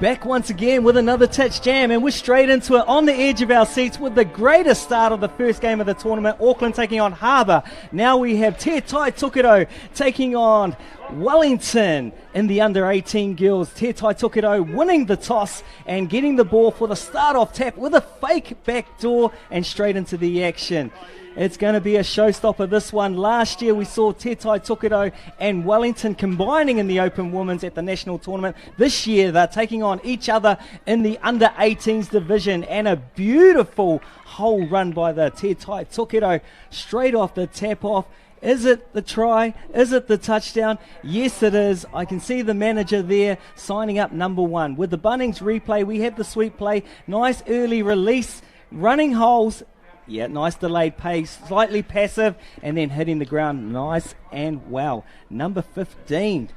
Back once again with another touch jam, and we're straight into it on the edge of our seats with the greatest start of the first game of the tournament. Auckland taking on Harbour. Now we have Tai Tokerau taking on Wellington in the under-18 girls. Tai Tokerau winning the toss and getting the ball for the start-off tap with a fake backdoor and straight into the action. It's going to be a showstopper, this one. Last year we saw Tai Tokerau and Wellington combining in the Open Women's at the national tournament. This year they're taking on each other in the under-18s division, and a beautiful hole run by the Tai Tokerau straight off the tap-off. Is it the try? Is it the touchdown? Yes, it is. I can see the manager there signing up number one. With the Bunnings replay, we have the sweep play. Nice early release, running holes. Yeah, nice delayed pace, slightly passive, and then hitting the ground nice and well. Number 15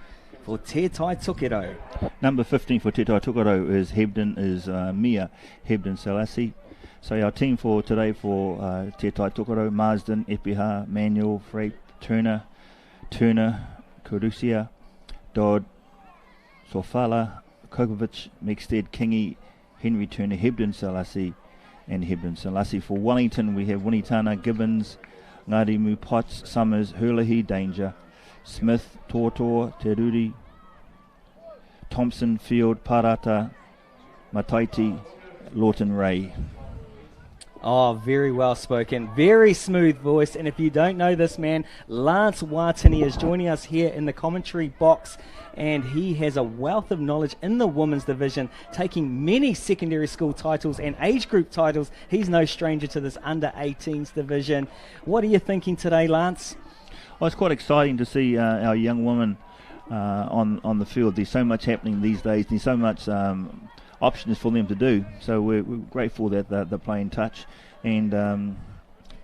for Tai Tokerau. Number 15 for Tai Tokerau is Mia Hebden Selassie. So our team for today for Tai Tokerau: Marsden, Epiha, Manuel, Frey, Turner, Kurusia, Dodd, Sofala, Kokovic, Mexted, Kingy, Henry Turner, Hebden Selassie, and Hebden Selassie. For Wellington, we have Winitana, Gibbons, Ngarimu, Potts, Summers, Hurlahi, Danger, Smith, Tortor, Teruri, Thompson, Field, Parata, Mataiti, Lawton, Ray. Oh, very well spoken, very smooth voice. And if you don't know this man, Lance Watini is joining us here in the commentary box, and he has a wealth of knowledge in the women's division, taking many secondary school titles and age group titles. He's no stranger to this under-18s division. What are you thinking today, Lance? Well, it's quite exciting to see our young women on the field. There's so much happening these days. There's so much options for them to do. So we're grateful that they're playing touch. And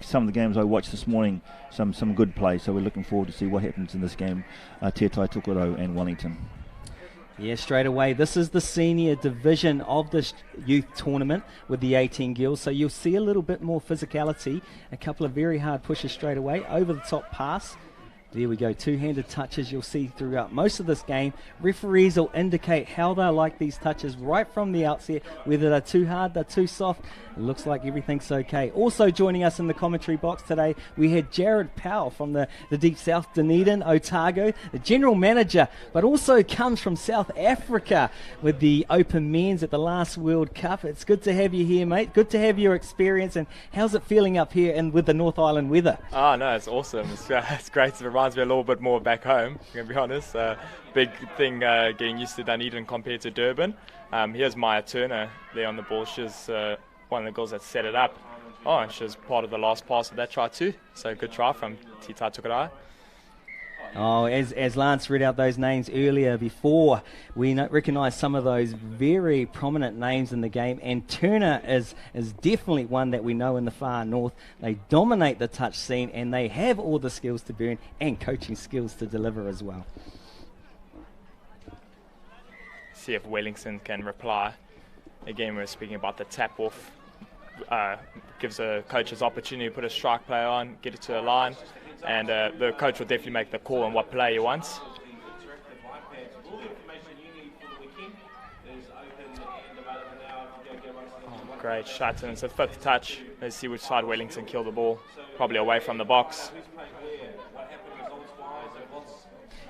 some of the games I watched this morning, some good play. So we're looking forward to see what happens in this game, Tai Tokerau and Wellington. Yeah, straight away. This is the senior division of this youth tournament with the 18 girls. So you'll see a little bit more physicality, a couple of very hard pushes straight away, over the top pass. There we go, two-handed touches you'll see throughout most of this game. Referees will indicate how they like these touches right from the outset, whether they're too hard, they're too soft. It looks like everything's okay. Also joining us in the commentary box today, we had Jared Powell from the Deep South, Dunedin, Otago, the general manager, but also comes from South Africa with the Open Men's at the last World Cup. It's good to have you here, mate. Good to have your experience. And how's it feeling up here with the North Island weather? Oh, no, it's awesome. It's great. It reminds me a little bit more back home, I'm going to be honest. Big thing getting used to Dunedin compared to Durban. Here's Maya Turner there on the ball. She's one of the girls that set it up. Oh, and she was part of the last pass of that try too. So good try from Tai Tokerau. Oh, as Lance read out those names earlier before, we recognise some of those very prominent names in the game, and Turner is definitely one that we know in the far north. They dominate the touch scene, and they have all the skills to burn and coaching skills to deliver as well. See if Wellington can reply. Again, we're speaking about the tap-off. Gives the coaches opportunity to put a strike player on, get it to a line, and the coach will definitely make the call on what play he wants. Oh, great shot, and it's a fifth touch. Let's see which side Wellington kill the ball. Probably away from the box.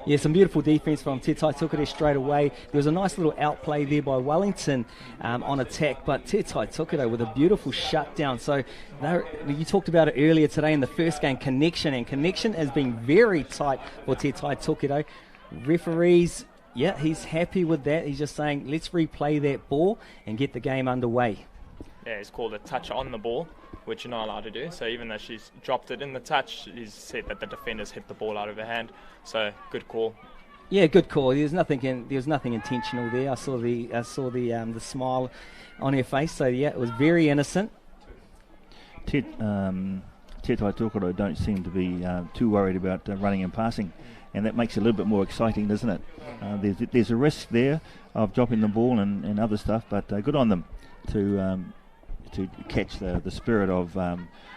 Yeah, some beautiful defence from Tai Tokerau straight away. There was a nice little outplay there by Wellington on attack, but Tai Tokerau with a beautiful shutdown. So you talked about it earlier today in the first game, connection has been very tight for Tai Tokerau. Referees, yeah, he's happy with that. He's just saying, let's replay that ball and get the game underway. Yeah, it's called a touch on the ball, which you're not allowed to do. So even though she's dropped it in the touch, he's said that the defenders hit the ball out of her hand. So good call. Yeah, good call. There was nothing intentional there. I saw the smile on her face. So yeah, it was very innocent. Tai Tokerau don't seem to be too worried about running and passing, and that makes it a little bit more exciting, doesn't it? There's a risk there of dropping the ball and other stuff, but good on them to to catch the spirit of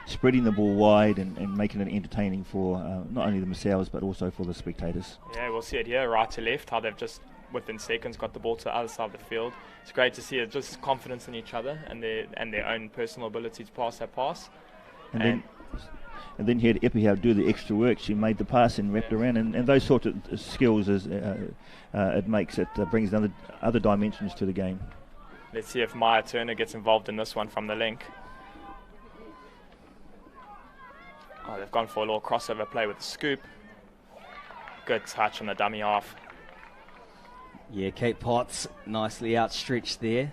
spreading the ball wide and making it entertaining for not only themselves but also for the spectators. Yeah, we'll see it here, right to left, how they've just within seconds got the ball to the other side of the field. It's great to see it, just confidence in each other and their own personal ability to pass that pass. And then you had Epihau do the extra work. She made the pass and wrapped around, and those sort of skills brings other dimensions to the game. Let's see if Maya Turner gets involved in this one from the link. Oh, they've gone for a little crossover play with the scoop. Good touch on the dummy half. Yeah, Kate Potts nicely outstretched there.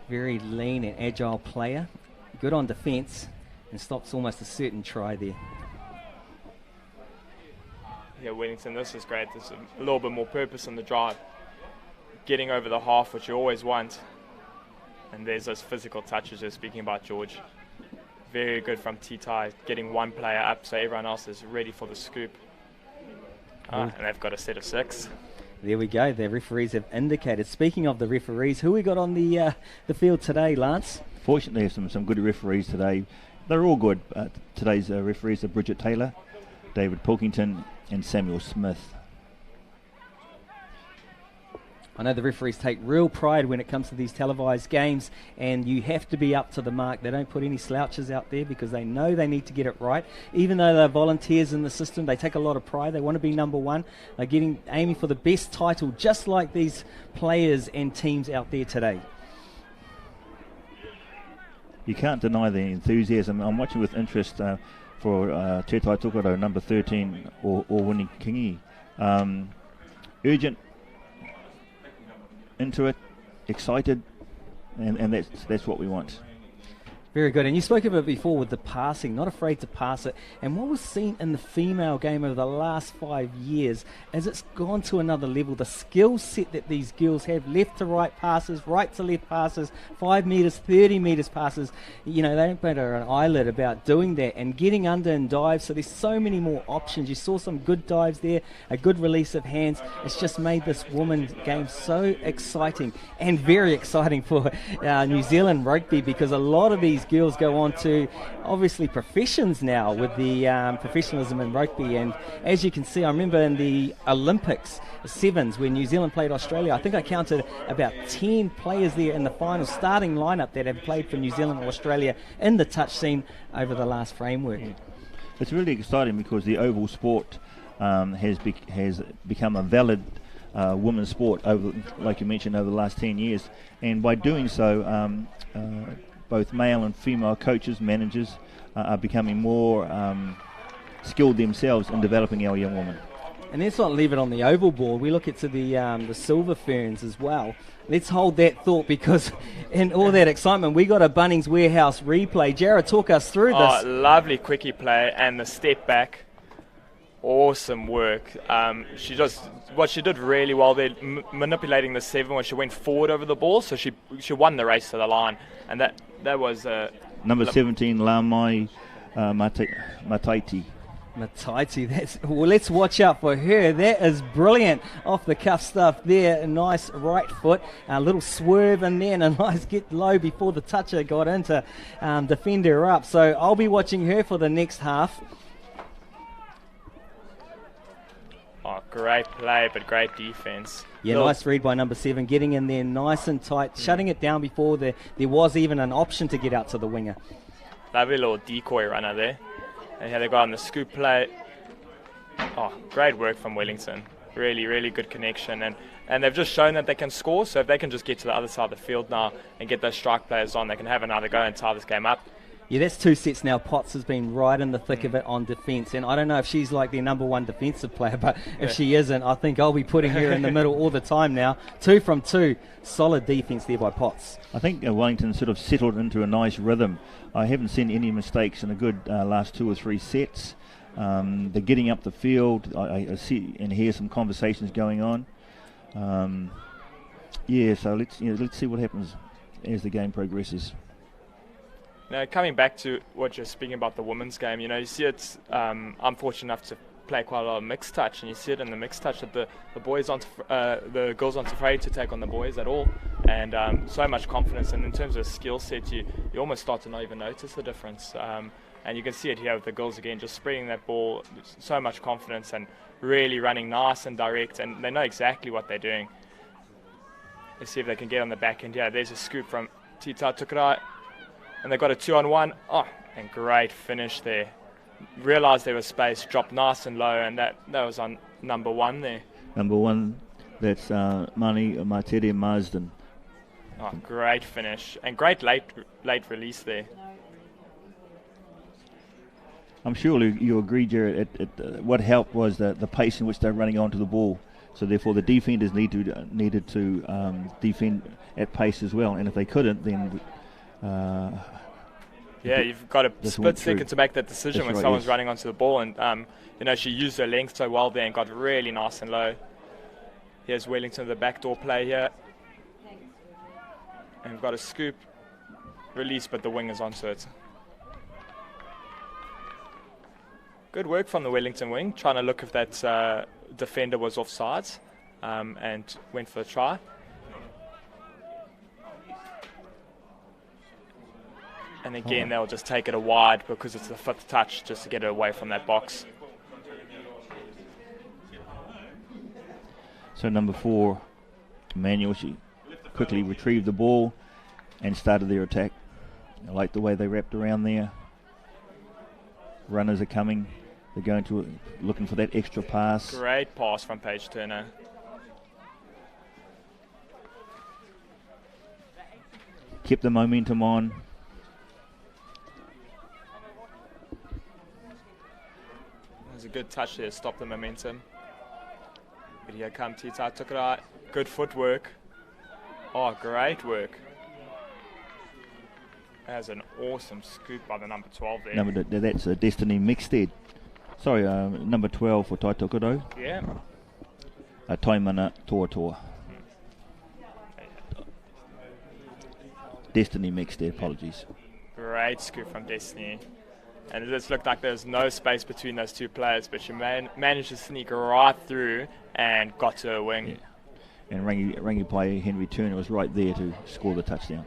Very lean and agile player. Good on defence and stops almost a certain try there. Yeah, Wellington, this is great. There's a little bit more purpose in the drive. Getting over the half, which you always want. And there's those physical touches you're speaking about, George. Very good from Tai, getting one player up so everyone else is ready for the scoop. And they've got a set of 6. There we go. The referees have indicated. Speaking of the referees, who we got on the field today, Lance? Fortunately, have some good referees today. They're all good. Today's referees are Bridget Taylor, David Pilkington, and Samuel Smith. I know the referees take real pride when it comes to these televised games, and you have to be up to the mark. They don't put any slouches out there because they know they need to get it right. Even though they're volunteers in the system, they take a lot of pride. They want to be number one. They're aiming for the best title, just like these players and teams out there today. You can't deny the enthusiasm. I'm watching with interest for Tai Tokerau, number 13, or winning Kingi. Urgent, into it, excited, and that's what we want. Very good. And you spoke of it before with the passing, not afraid to pass it. And what was seen in the female game over the last 5 years, as it's gone to another level, the skill set that these girls have, left to right passes, right to left passes, 5 metres, 30 metres passes, they don't batter an eyelid about doing that and getting under and dive. So there's so many more options. You saw some good dives there, a good release of hands. It's just made this women's game so exciting and very exciting for New Zealand rugby, because a lot of these girls go on to obviously professions now with the professionalism in rugby. And as you can see, I remember in the Olympics sevens when New Zealand played Australia, I think I counted about 10 players there in the final starting lineup that have played for New Zealand or Australia in the touch scene over the last framework. It's really exciting because the oval sport has become a valid women's sport like you mentioned, over the last 10 years, and by doing so both male and female coaches, managers are becoming more skilled themselves in developing our young women. And let's not leave it on the oval board. We look at the Silver Ferns as well. Let's hold that thought, because in all that excitement, we got a Bunnings Warehouse replay. Jared, talk us through this. Lovely quickie play and the step back. Awesome work. What she did really well there, manipulating the 7 when she went forward over the ball, so she won the race to the line, and that was number 17, Lamai Mataiti. Well, let's watch out for her. That is brilliant off the cuff stuff there. A nice right foot, a little swerve in there, and a nice get low before the toucher got in to defend her up. So I'll be watching her for the next half. Oh, great play, but great defense. Yeah, nice read by number 7, getting in there nice and tight, shutting it down before there was even an option to get out to the winger. Lovely little decoy runner there. And here they got on the scoop play. Oh, great work from Wellington. Really, really good connection. And they've just shown that they can score, so if they can just get to the other side of the field now and get those strike players on, they can have another go and tie this game up. Yeah, that's 2 sets now. Potts has been right in the thick of it on defence, and I don't know if she's like their number 1 defensive player, but if she isn't, I think I'll be putting her in the middle all the time now. 2 from 2. Solid defence there by Potts. I think Wellington sort of settled into a nice rhythm. I haven't seen any mistakes in a good last 2 or 3 sets. They're getting up the field. I see and hear some conversations going on. So let's see what happens as the game progresses. Now, coming back to what you're speaking about the women's game, you see it's I'm fortunate enough to play quite a lot of mixed touch, and you see it in the mixed touch that the girls aren't afraid to take on the boys at all, and so much confidence. And in terms of skill set, you almost start to not even notice the difference. And you can see it here with the girls again, just spreading that ball, so much confidence and really running nice and direct, and they know exactly what they're doing. Let's see if they can get on the back end. Yeah, there's a scoop from Tai Tokerau, and they've got a 2-on-1. Oh, and great finish there. Realised there was space, dropped nice and low, and that was on number 1 there. Number 1, that's Mani Matere Marsden. Oh, great finish, and great late release there. I'm sure you agree, Jared. What helped was the pace in which they're running onto the ball. So therefore, the defenders needed to defend at pace as well. And if they couldn't, then you've got a split second to make that decision. That's when someone's running onto the ball. And she used her length so well there and got really nice and low. Here's Wellington, the backdoor play here, and we've got a scoop release, but the wing is onto it. Good work from the Wellington wing, trying to look if that defender was offsides, and went for the try. And again, they'll just take it a wide because it's the 5th touch just to get it away from that box. So number 4, Emmanuel, she quickly retrieved the ball and started their attack. I like the way they wrapped around there. Runners are coming. They're going to looking for that extra pass. Great pass from Paige Turner. Kept the momentum on. There's a good touch there to stop the momentum. But here comes Tai Tokerau. Good footwork. Oh, great work. That's an awesome scoop by the number 12 there. That's a Destiny Mixted. Sorry, number 12 for Tai Tokerau. Yeah. Taimana Toa. Destiny Mixted, apologies. Great scoop from Destiny. And it just looked like there's no space between those two players, but she managed to sneak right through and got to her wing. Yeah. And Rangi player Henry Turner was right there to score the touchdown.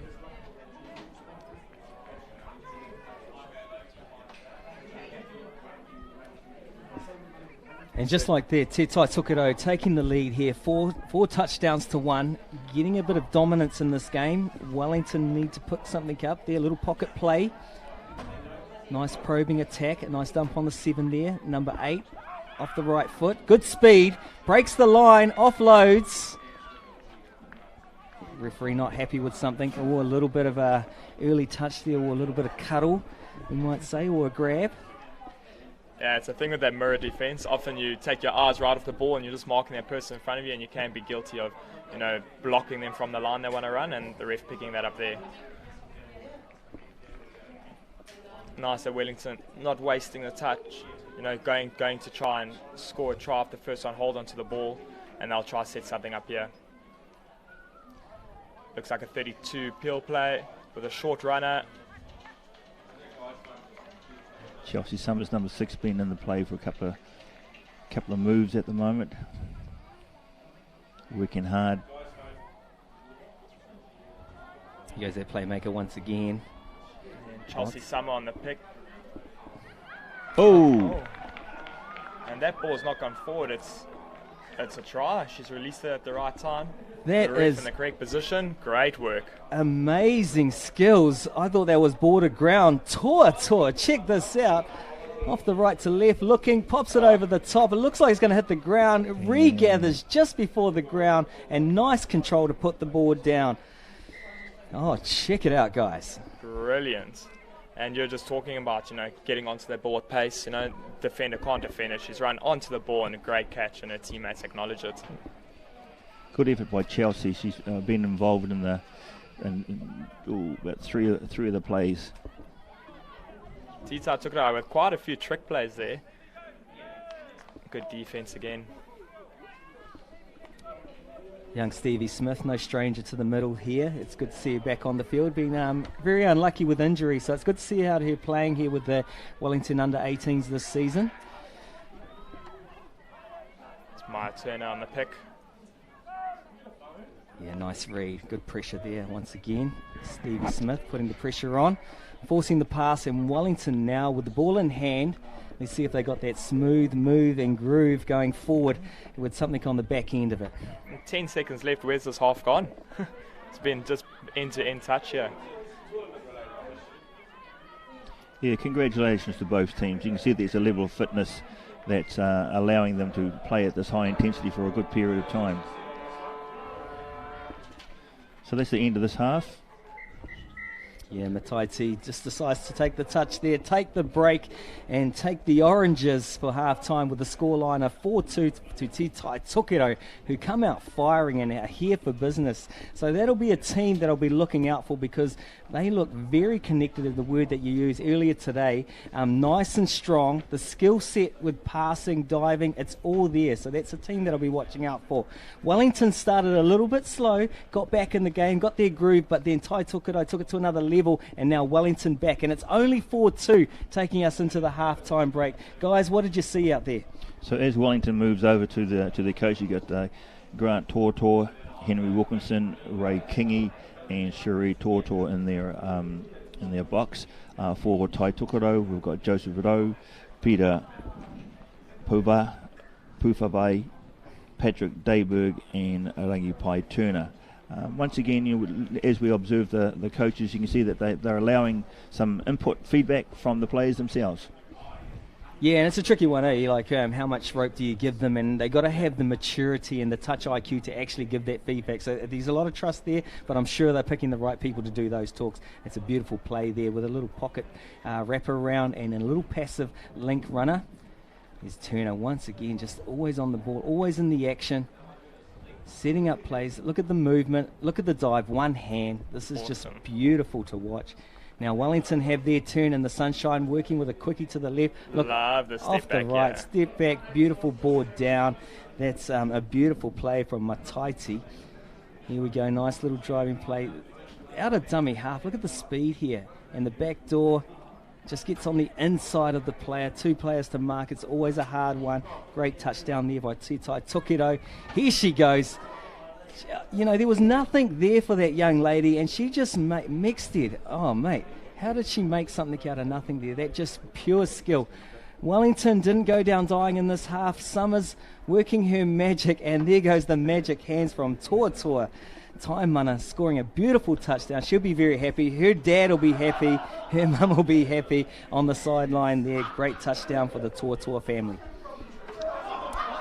And just like that, Tai Tokerau taking the lead here, four touchdowns to 1, getting a bit of dominance in this game. Wellington need to put something up there, a little pocket play. Nice probing attack, a nice dump on the 7 there. Number 8 off the right foot, good speed, breaks the line, offloads. Referee not happy with something, or a little bit of a early touch there, or a little bit of cuddle, we might say, or a grab. Yeah, it's a thing with that mirror defense. Often you take your eyes right off the ball and you're just marking that person in front of you, and you can be guilty of, blocking them from the line they want to run, and the ref picking that up there. Nice at Wellington, not wasting the touch. Going to try and score a try after first one, hold onto the ball, and they'll try to set something up here. Looks like a 32 peel play with a short runner. Chelsea Summers, number 6, been in the play for a couple of moves at the moment. Working hard. He goes their playmaker once again. And Chelsea Summer on the pick. Oh! And that ball's not gone forward. It's a try. She's released it at the right time. That is in the correct position. Great work. Amazing skills. I thought that was border ground. Toa, check this out. Off the right to left, looking, pops it over the top. It looks like he's going to hit the ground. It regathers just before the ground, and nice control to put the board down. Oh, check it out, guys. Brilliant. And you're just talking about, getting onto that ball at pace. Defender can't defend it. She's run onto the ball and a great catch, and her teammates acknowledge it. Good effort by Chelsea. She's been involved in about three of the plays. Tai Tokerau with quite a few trick plays there. Good defense again. Young Stevie Smith, no stranger to the middle here. It's good to see her back on the field. Been very unlucky with injury, so it's good to see her playing here with the Wellington under-18s this season. It's Maya Turner on the pick. Yeah, nice read. Good pressure there once again. Stevie Smith putting the pressure on, forcing the pass, and Wellington now with the ball in hand. Let's see if they got that smooth move and groove going forward with something on the back end of it. 10 seconds left. Where's this half gone? It's been just end-to-end touch here. Yeah, congratulations to both teams. You can see there's a level of fitness that's allowing them to play at this high intensity for a good period of time. So that's the end of this half. Yeah, Mataiti just decides to take the touch there, take the break, and take the Oranges for half-time with the scoreline of 4-2 to Tai Tokerau, who come out firing and are here for business. So that'll be a team that I'll be looking out for because they look very connected to the word that you used earlier today. Nice and strong. The skill set with passing, diving, it's all there. So that's a team that I'll be watching out for. Wellington started a little bit slow, got back in the game, got their groove, but then Tai Tokerau took it to another level, and now Wellington back. And it's only 4-2, taking us into the half-time break. Guys, what did you see out there? So as Wellington moves over to the coach, you got Grant Tortor, Henry Wilkinson, Ray Kingy, and Cherie Tortor in their box. For Tai Tokerau, we've got Joseph Rowe, Peter Pufavai, Patrick Dayberg, and Rangipai Turner. Once again, as we observe the coaches, you can see that they're allowing some input feedback from the players themselves. Yeah, and it's a tricky one, eh? Like, how much rope do you give them? And they got to have the maturity and the touch IQ to actually give that feedback. So there's a lot of trust there, but I'm sure they're picking the right people to do those talks. It's a beautiful play there with a little pocket wrap around and a little passive link runner. There's Turner once again, just always on the ball, always in the action, setting up plays. Look at the movement, look at the dive, one hand. This is just beautiful to watch. Now Wellington have their turn in the sunshine, working with a quickie to the left. Look, love the step off back, the right, yeah. Step back, beautiful board down. That's a beautiful play from Mataiti. Here we go, nice little driving play. Out of dummy half, look at the speed here. And the back door just gets on the inside of the player. Two players to mark, it's always a hard one. Great touchdown there by Tai Tokerau. Here she goes. You know, there was nothing there for that young lady, and she just mixed it. Oh, mate, how did she make something out of nothing there? That just pure skill. Wellington didn't go down dying in this half. Summers working her magic, and there goes the magic hands from Toa. Taimana scoring a beautiful touchdown. She'll be very happy. Her dad will be happy. Her mum will be happy on the sideline there. Great touchdown for the Toa family.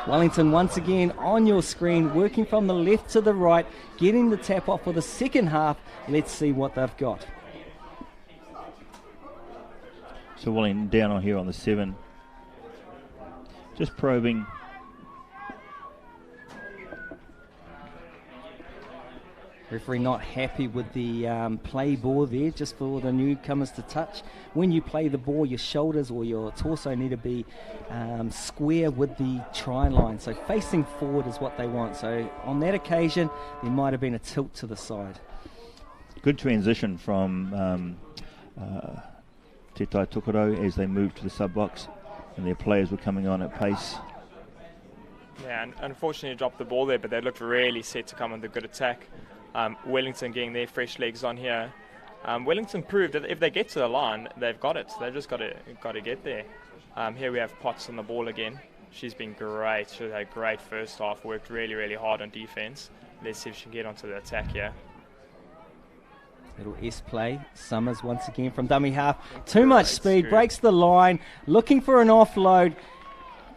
Wellington once again on your screen, working from the left to the right, getting the tap off for the second half. Let's see what they've got. So Wellington down on here on the 7. Just probing. Referee not happy with the play ball there, just for the newcomers to touch. When you play the ball, your shoulders or your torso need to be square with the try line. So facing forward is what they want. So on that occasion, there might have been a tilt to the side. Good transition from Tai Tokerau as they moved to the sub-box, and their players were coming on at pace. Yeah, and unfortunately dropped the ball there, but they looked really set to come on the good attack. Wellington getting their fresh legs on here. Wellington proved that if they get to the line, they've got it. They've just got to get there. Here we have Potts on the ball again. She's been great. She had a great first half, worked really, really hard on defense. Let's see if she can get onto the attack here. Little S play. Summers once again from dummy half. Too much speed, breaks the line, looking for an offload.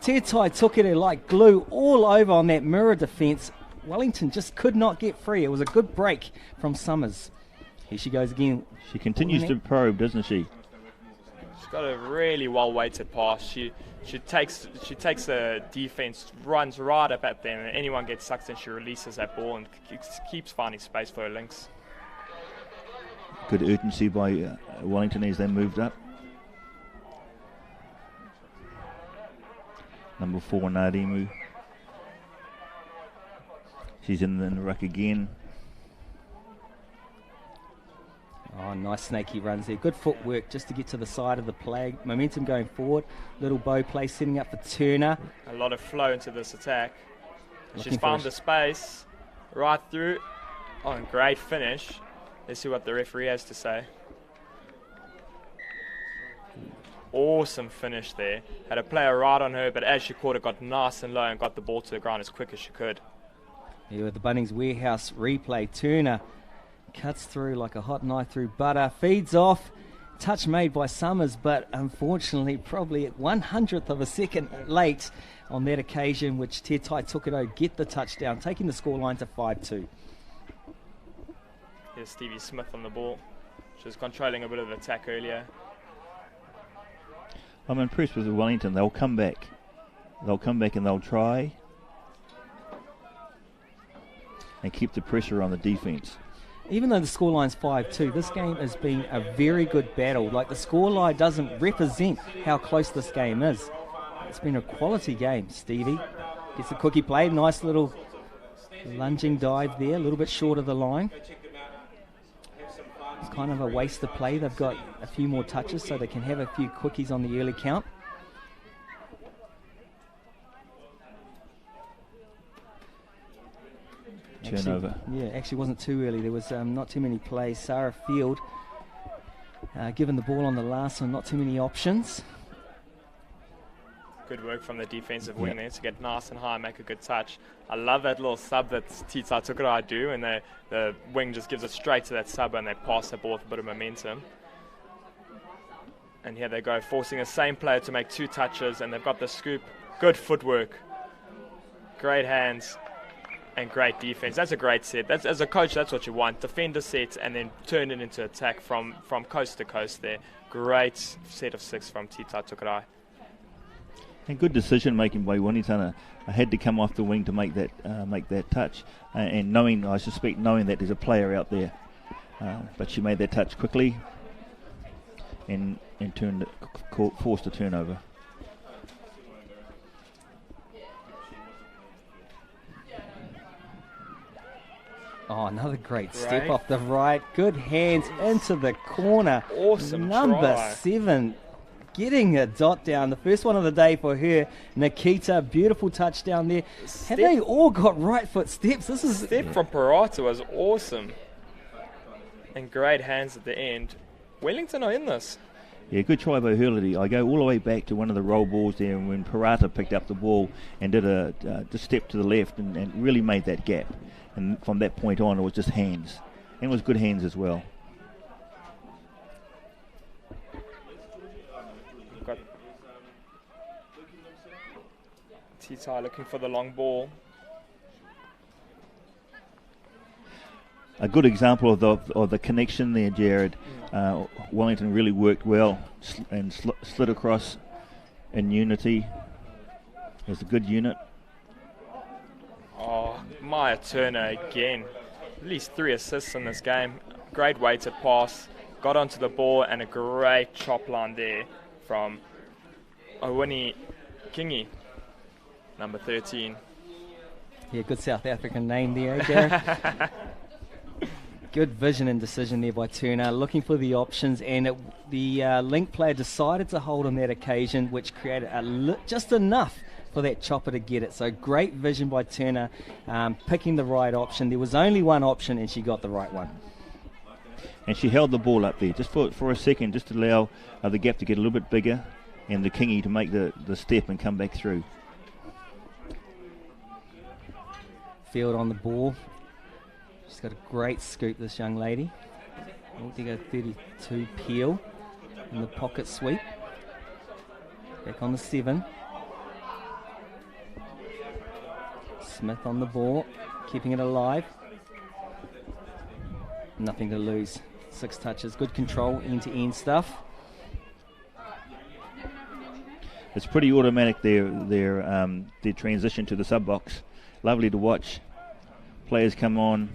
Tai Tokerau like glue all over on that mirror defence. Wellington just could not get free. It was a good break from Summers. Here she goes again. She continues to probe, doesn't she? She's got a really well-weighted pass. She takes the defense, runs right up at them, and anyone gets sucked in, she releases that ball and keeps finding space for her links. Good urgency by Wellington as they moved up. Number 4, Nadimu. She's in the ruck again. Oh, nice snaky runs there. Good footwork just to get to the side of the play. Momentum going forward. Little bow play setting up for Turner. A lot of flow into this attack. She's found the space right through. Oh, and great finish. Let's see what the referee has to say. Awesome finish there. Had a player right on her, but as she caught it, got nice and low and got the ball to the ground as quick as she could. Here with the Bunnings Warehouse replay. Turner cuts through like a hot knife through butter. Feeds off. Touch made by Summers, but unfortunately probably at 100th of a second late on that occasion, which Tai Tokerau get the touchdown, taking the scoreline to 5-2. Here's Stevie Smith on the ball. She was controlling a bit of the attack earlier. I'm impressed with Wellington. They'll come back. They'll come back and they'll try and keep the pressure on the defence. Even though the scoreline's 5-2, this game has been a very good battle. Like, the scoreline doesn't represent how close this game is. It's been a quality game. Stevie gets the cookie play. Nice little lunging dive there, a little bit short of the line. It's kind of a waste of play. They've got a few more touches so they can have a few quickies on the early count. Turnover. Actually wasn't too early. There was not too many plays. Sarah Field given the ball on the last one, not too many options. Good work from the defensive wing there to get nice and high and make a good touch. I love that little sub that Tai Tokerau do, and the wing just gives it straight to that sub and they pass the ball with a bit of momentum. And here they go, forcing the same player to make 2 touches, and they've got the scoop. Good footwork. Great hands. And great defense. That's a great set. As a coach, that's what you want. Defender sets and then turn it into attack from coast to coast there. Great set of 6 from Tai Tokerau. And good decision making by Wellington. I had to come off the wing to make that touch, and I suspect knowing that there's a player out there, but she made that touch quickly and forced a turnover. Oh, another great step off the right. Good hands into the corner. Awesome Number try. 7 getting a dot down. The first one of the day for her. Nikita, beautiful touchdown there. Have they all got right foot steps? This is Step from Parata was awesome. And great hands at the end. Wellington are in this. Yeah, good try by Hurley. I go all the way back to one of the roll balls there when Parata picked up the ball and did a step to the left and really made that gap. And from that point on, it was just hands. And it was good hands as well. We've got Tai looking for the long ball. A good example of the connection there, Jared. Wellington really worked well and slid across in unity. It was a good unit. Oh, Maya Turner again. At least 3 assists in this game. Great weighted pass. Got onto the ball and a great chop line there from Owini Kingi, number 13. Yeah, good South African name there, Darren. Good vision and decision there by Turner, looking for the options, and the link player decided to hold on that occasion, which created just enough for that chopper to get it. So great vision by Turner, picking the right option. There was only one option and she got the right one. And she held the ball up there just for a second, just to allow the gap to get a little bit bigger and the Kingy to make the step and come back through. Field on the ball. She's got a great scoop, this young lady. They go 32 Peel in the pocket sweep. Back on the 7. Smith on the ball, keeping it alive. Nothing to lose. 6 touches, good control, end-to-end stuff. It's pretty automatic their transition to the sub box. Lovely to watch. Players come on.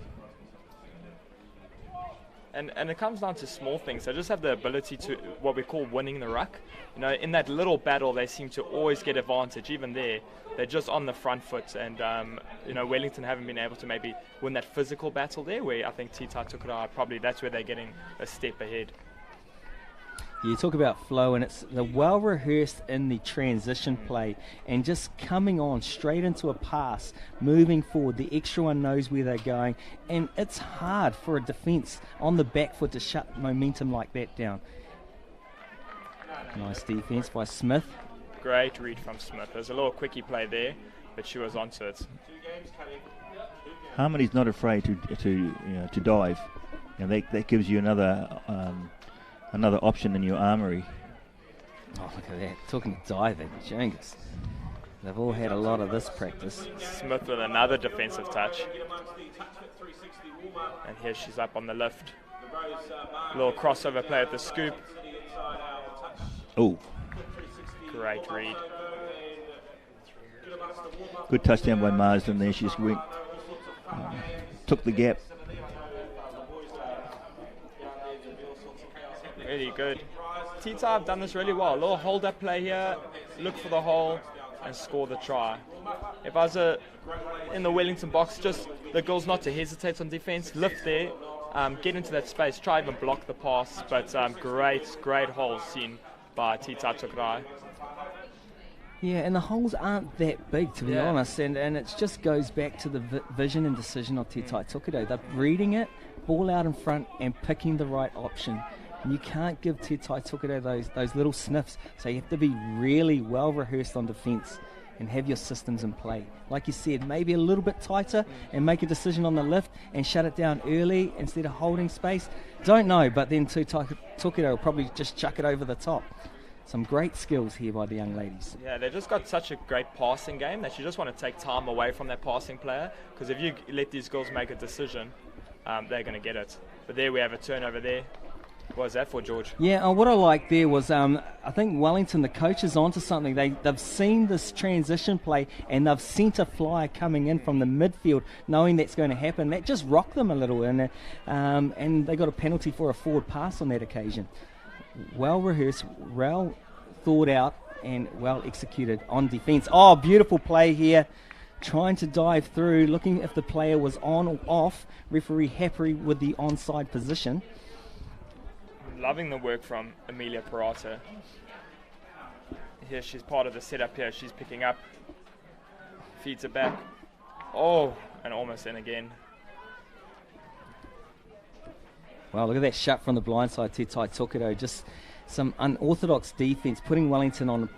And it comes down to small things. They just have the ability to what we call winning the ruck. You know, in that little battle, they seem to always get advantage. Even there, they're just on the front foot. And Wellington haven't been able to maybe win that physical battle there. Where I think Tai Tokerau probably that's where they're getting a step ahead. You talk about flow, and it's the well-rehearsed in the transition play and just coming on straight into a pass, moving forward. The extra one knows where they're going, and it's hard for a defence on the back foot to shut momentum like that down. Nice defence by Smith. Great read from Smith. There's a little quickie play there, but she was onto it. Harmony's not afraid to dive, and that gives you another option in your armoury. Oh, look at that. Talking diving, Jangus. They've all had a lot of this practice. Smith with another defensive touch. And here she's up on the lift. Little crossover play at the scoop. Oh. Great read. Good touchdown by Marsden there. She just went, took the gap. Really good. Tita have done this really well. A little hold-up play here, look for the hole, and score the try. If I was in the Wellington box, just the girls not to hesitate on defense, lift there, get into that space, try even block the pass, but great hole seen by Tai Tokerau. Yeah, and the holes aren't that big, to be honest, and it just goes back to the vision and decision of Tai Tokerau. They're reading it, ball out in front, and picking the right option. And you can't give Tai Tokerau those little sniffs, so you have to be really well rehearsed on defence and have your systems in play. Like you said, maybe a little bit tighter and make a decision on the lift and shut it down early instead of holding space. Don't know, but then Tai Tokerau will probably just chuck it over the top. Some great skills here by the young ladies. Yeah, they just got such a great passing game that you just want to take time away from that passing player, because if you let these girls make a decision, they're going to get it. But there we have a turnover there. What was that for, George? Yeah, what I like there was I think Wellington, the coach, is onto something. They've seen this transition play and they've sent a flyer coming in from the midfield knowing that's going to happen. That just rocked them a little, and they got a penalty for a forward pass on that occasion. Well rehearsed, well thought out, and well executed on defence. Oh, beautiful play here. Trying to dive through, looking if the player was on or off. Referee happy with the onside position. Loving the work from Amelia Parata. Here she's part of the setup here. She's picking up, feeds it back. Oh, and almost in again. Well, look at that shot from the blind side to Tai Tokerau. Just some unorthodox defence, putting Wellington on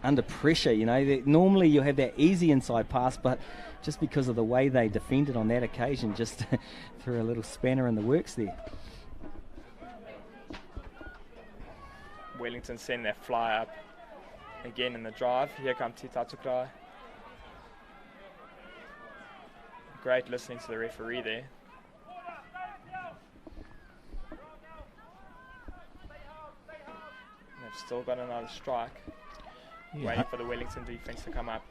under pressure. You know, normally you have that easy inside pass, but just because of the way they defended on that occasion, just threw a little spanner in the works there. Wellington send their fly up again in the drive. Here comes Tai Tokerau. Great listening to the referee there. They've still got another strike. Waiting for the Wellington defence to come up.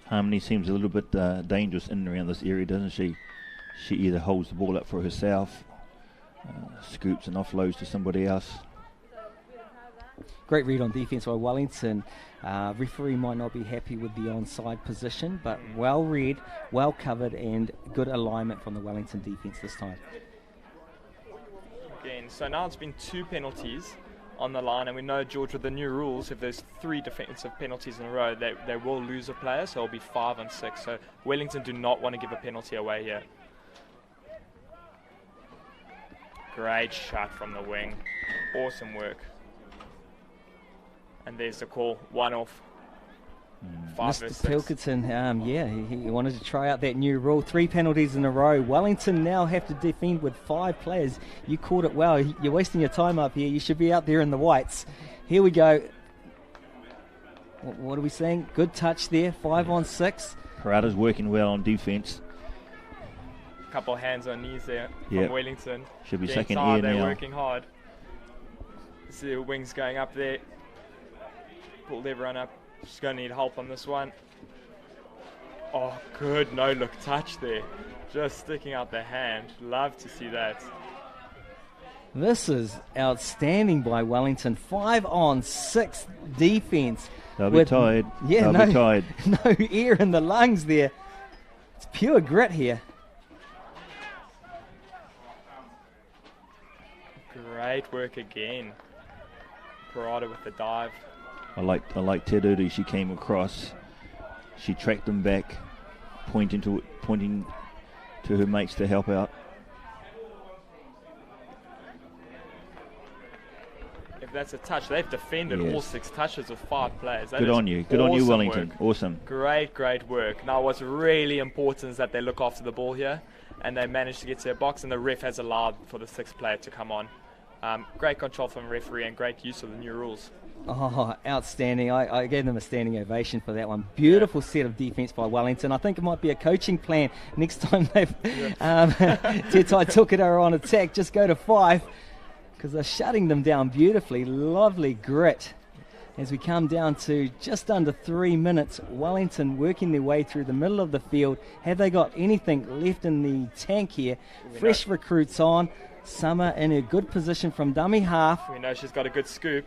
Harmony seems a little bit dangerous in and around this area, doesn't she? She either holds the ball up for herself, scoops and offloads to somebody else. Great read on defence by Wellington. Referee might not be happy with the onside position, but well read, well covered, and good alignment from the Wellington defence this time. Again, so now it's been 2 penalties on the line, and we know, George, with the new rules, if there's 3 defensive penalties in a row, they will lose a player, so it'll be 5 and 6. So Wellington do not want to give a penalty away here. Great shot from the wing. Awesome work. And there's the call, 1 off. 5 Mr. versus 6. Pilkington, he wanted to try out that new rule. 3 penalties in a row. Wellington now have to defend with 5 players. You caught it well. You're wasting your time up here. You should be out there in the whites. Here we go. What are we saying? Good touch there. 5 on 6. Parata's working well on defence. Couple of hands on knees there from Wellington. Should be Getting second tired, ear they're now. working hard. See the wings going up there. Pulled everyone up. Just going to need help on this one. Oh, good no-look touch there. Just sticking out the hand. Love to see that. This is outstanding by Wellington. 5 on 6 defence. They'll be tired. Yeah, They'll be tired. No air in the lungs there. It's pure grit here. Great work again. Parada with the dive. I like Te Ruru. She came across. She tracked them back, pointing to her mates to help out. If that's a touch, they've defended all 6 touches with 5 players. Good on you. Good on you, Wellington. Work. Awesome. Great work. Now what's really important is that they look after the ball here, and they managed to get to their box, and the ref has allowed for the 6th player to come on. Great control from the referee and great use of the new rules. Oh, outstanding. I gave them a standing ovation for that one. Beautiful set of defence by Wellington. I think it might be a coaching plan next time they've Te Tai Tokerau on attack. Just go to 5 because they're shutting them down beautifully. Lovely grit. As we come down to just under 3 minutes, Wellington working their way through the middle of the field. Have they got anything left in the tank here? Fresh recruits on. Summer in a good position from dummy half. We know she's got a good scoop.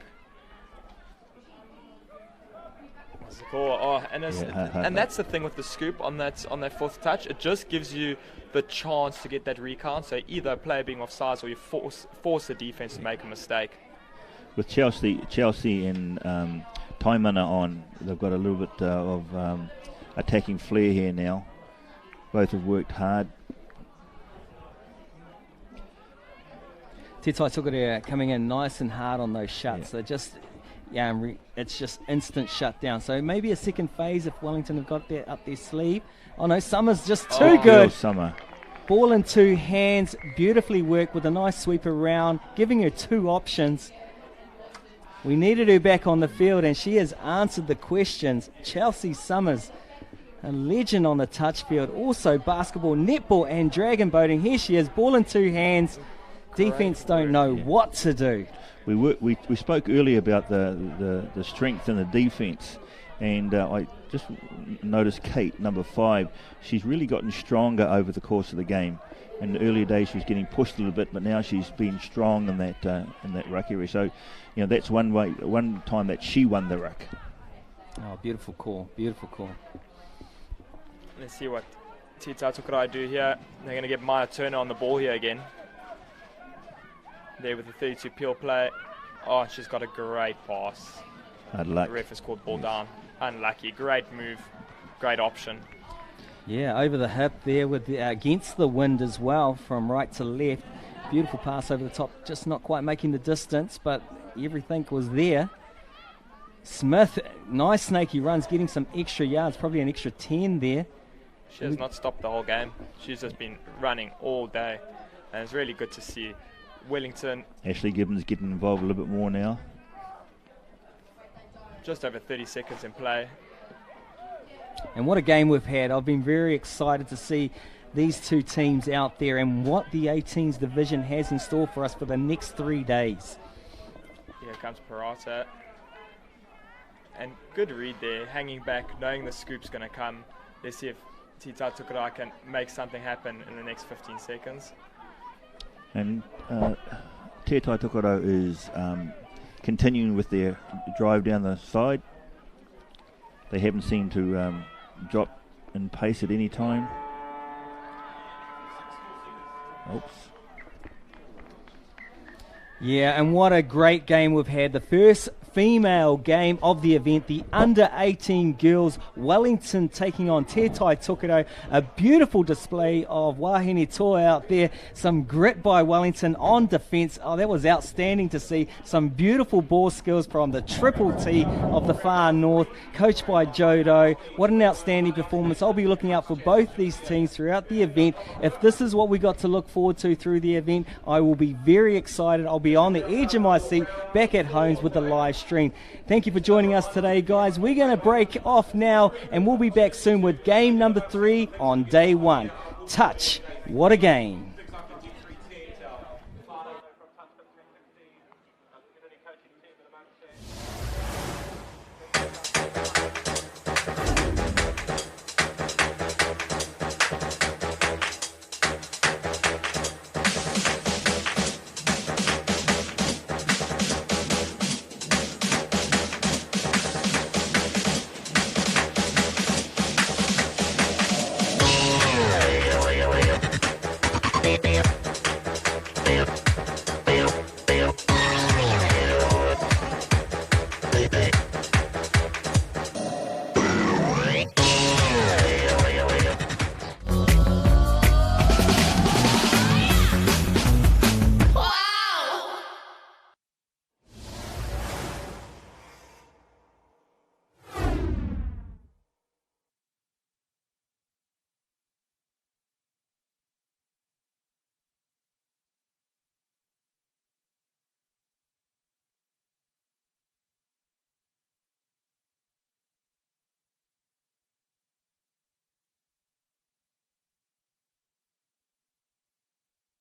What's the call? Oh, and that's the thing with the scoop on that 4th touch. It just gives you the chance to get that recount. So either a player being offsides or you force the defense to make a mistake. With Chelsea and Taimana on, they've got a little bit of attacking flair here now. Both have worked hard. Te Tai Tokerau coming in nice and hard on those shuts. They're just, it's just instant shutdown. So maybe a second phase if Wellington have got that up their sleeve. Oh no, Summer's just too good. Summer. Ball in 2 hands, beautifully worked with a nice sweep around, giving her 2 options. We needed her back on the field, and she has answered the questions. Chelsea Summers, a legend on the touch field. Also basketball, netball, and dragon boating. Here she is, ball in 2 hands. Defense don't know what to do. We spoke earlier about the strength in the defense, and I just noticed Kate, number 5. She's really gotten stronger over the course of the game. In the earlier days, she was getting pushed a little bit, but now she's been strong in that ruck area. So, that's one time that she won the ruck. Oh, beautiful call, beautiful call. Let's see what Te Tai Tokerau do here. They're going to get Maya Turner on the ball here again. There with the 32 peel play. Oh, she's got a great pass. Hard luck. The ref has called ball down. Unlucky. Great move. Great option. Yeah, over the hip there with against the wind as well from right to left. Beautiful pass over the top. Just not quite making the distance, but everything was there. Smith, nice snaky runs, getting some extra yards, probably an extra 10 there. She has not stopped the whole game. She's just been running all day. And it's really good to see. Wellington. Ashley Gibbons getting involved a little bit more now. Just over 30 seconds in play. And what a game we've had. I've been very excited to see these 2 teams out there and what the 18s division has in store for us for the next 3 days. Here comes Parata. And good read there, hanging back, knowing the scoop's going to come. Let's see if Te Tai Tokerau can make something happen in the next 15 seconds. And Te Tai Tokerau is continuing with their drive down the side. They haven't seemed to drop in pace at any time. Oops. Yeah, and what a great game we've had. The first female game of the event, the under-18 girls, Wellington taking on Te Tai Tokerau. A beautiful display of wahine toa out there. Some grit by Wellington on defence. Oh, that was outstanding to see. Some beautiful ball skills from the Triple T of the far north, coached by Jodo. What an outstanding performance. I'll be looking out for both these teams throughout the event. If this is what we got to look forward to through the event, I will be very excited. I'll be on the edge of my seat back at Homes with the live stream. Thank you for joining us today, guys. We're going to break off now, and we'll be back soon with game number 3 on day 1. Touch, what a game.